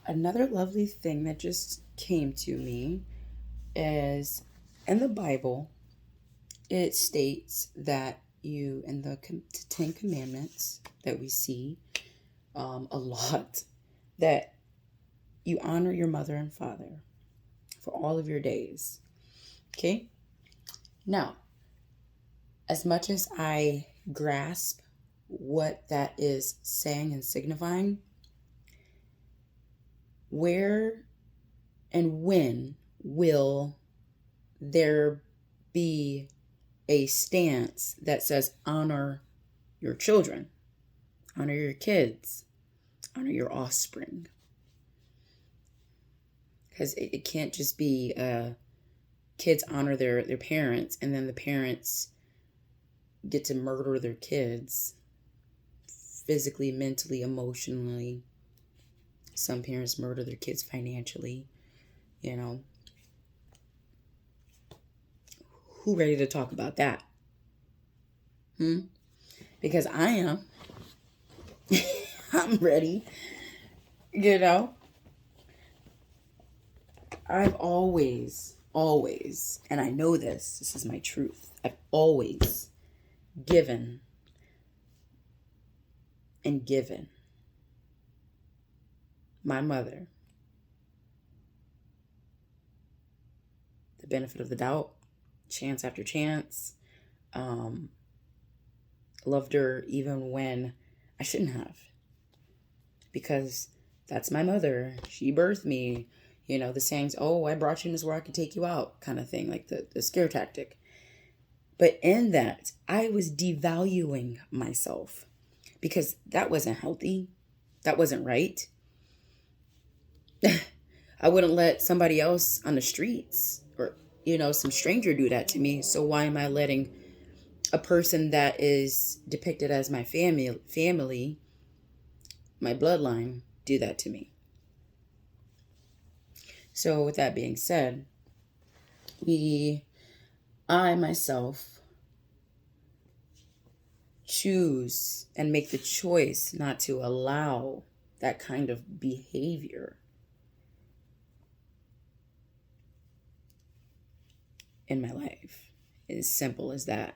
Another lovely thing that just came to me is in the Bible, it states that you, in the Ten Commandments that we see a lot, that you honor your mother and father for all of your days. Okay? Now, as much as I grasp what that is saying and signifying, where and when will there be a stance that says honor your children, honor your kids, honor your offspring? Because it can't just be kids honor their parents and then the parents get to murder their kids physically, mentally, emotionally. Some parents murder their kids financially, you know. Who ready to talk about that? Because I am. I'm ready. You know, I've always, and I know this is my truth, I've always given and given my mother the benefit of the doubt, chance after chance. Loved her even when I shouldn't have, because that's my mother. She birthed me. You know, the sayings, oh, I brought you in this world, I could take you out, kind of thing, like the scare tactic. But in that, I was devaluing myself because that wasn't healthy. That wasn't right. I wouldn't let somebody else on the streets or, you know, some stranger do that to me. So why am I letting a person that is depicted as my family, my bloodline, do that to me? So with that being said, I myself choose and make the choice not to allow that kind of behavior in my life. It's as simple as that.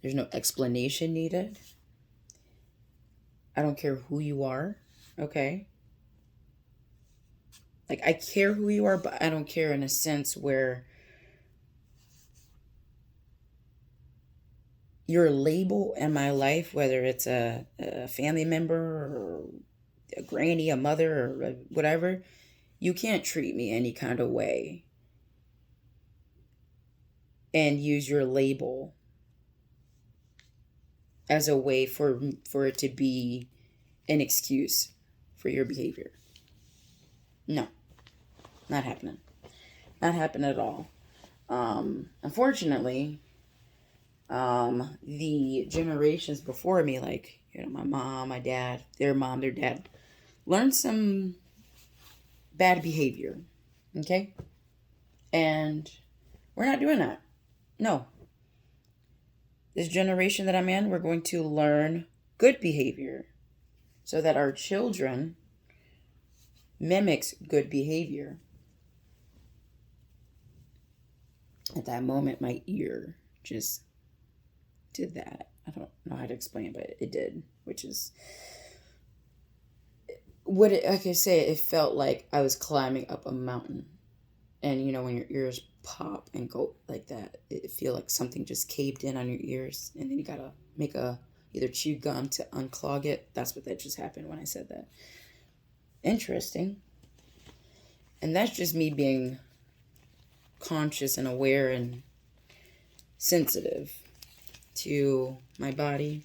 There's no explanation needed. I don't care who you are, okay? Like, I care who you are, but I don't care in a sense where your label in my life, whether it's a family member or a granny, a mother, or whatever, you can't treat me any kind of way and use your label as a way for it to be an excuse for your behavior. No, not happening. Not happening at all. Unfortunately, the generations before me, like, you know, my mom, my dad, their mom, their dad, learned some bad behavior. Okay? And we're not doing that. No. This generation that I'm in, we're going to learn good behavior so that our children mimics good behavior. At that moment, my ear just did that. I don't know how to explain it, but it did, which is what it, like I say, it felt like I was climbing up a mountain. And you know, when your ears pop and go like that, it feel like something just caved in on your ears, and then you gotta make a either chew gum to unclog it. That's what that just happened when I said that. Interesting. And that's just me being conscious and aware and sensitive to my body,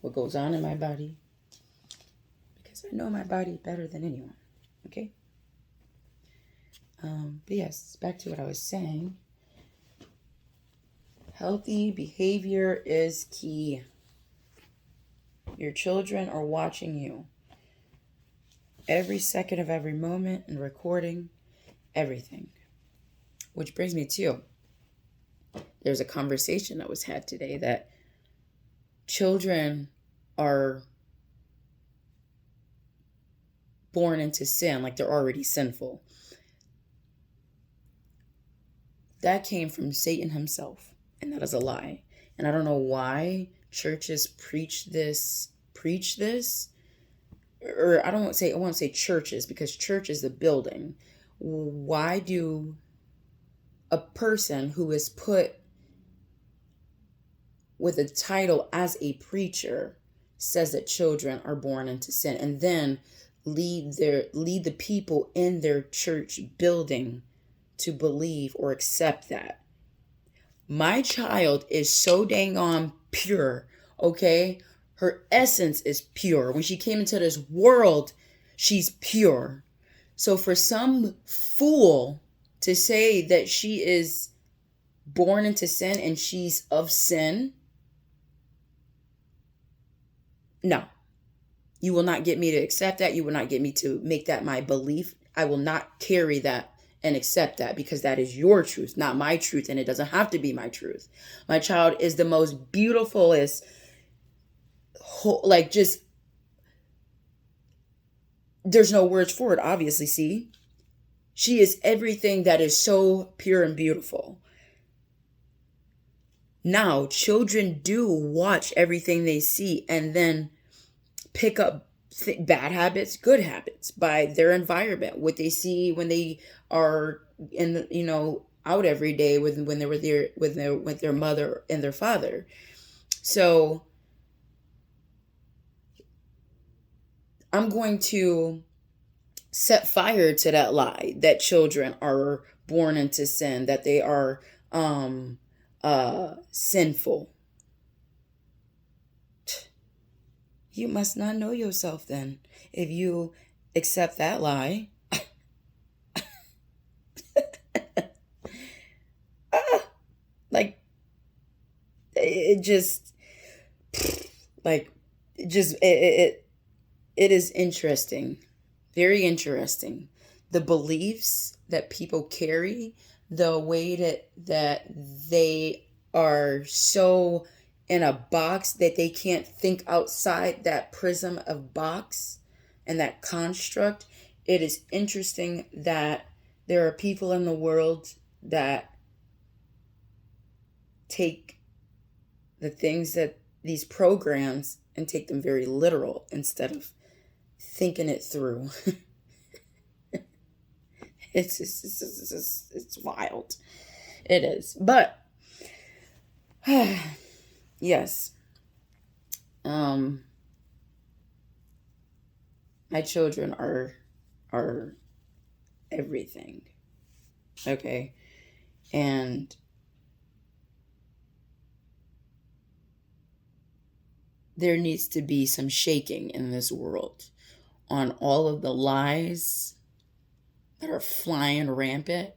what goes on in my body, because I know my body better than anyone. Okay? But yes, back to what I was saying. Healthy behavior is key. Your children are watching you every second of every moment and recording everything. Which brings me to, there's a conversation that was had today that children are born into sin, like they're already sinful. That came from Satan himself, and that is a lie. And I don't know why churches preach this, or I want to say churches, because church is a building. Why do a person who is put with a title as a preacher says that children are born into sin, and then lead the people in their church building to believe or accept that? My child is so dang on pure, okay? Her essence is pure. When she came into this world, she's pure. So for some fool to say that she is born into sin and she's of sin, no. You will not get me to accept that. You will not get me to make that my belief. I will not carry that and accept that, because that is your truth, not my truth, and it doesn't have to be my truth. My child is the most beautifulest, like, just, there's no words for it, obviously. See, she is everything that is so pure and beautiful. Now, children do watch everything they see and then pick up bad habits, good habits by their environment, what they see when they are in, out every day when they're with their mother and their father. So I'm going to set fire to that lie that children are born into sin, that they are sinful. You must not know yourself then, if you accept that lie. Like, it just, like, it is interesting, very interesting, the beliefs that people carry, the way that they are so in a box that they can't think outside that prism of box and that construct. It is interesting that there are people in the world that take the things that these programs and take them very literal instead of thinking it through. It's wild. It is. But yes. My children are everything. Okay? And there needs to be some shaking in this world on all of the lies that are flying rampant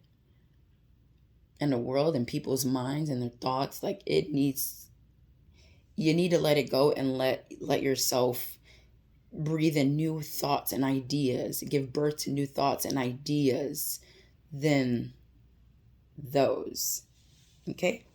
in the world and people's minds and their thoughts. Like, you need to let it go and let yourself breathe in new thoughts and ideas, give birth to new thoughts and ideas than those. Okay?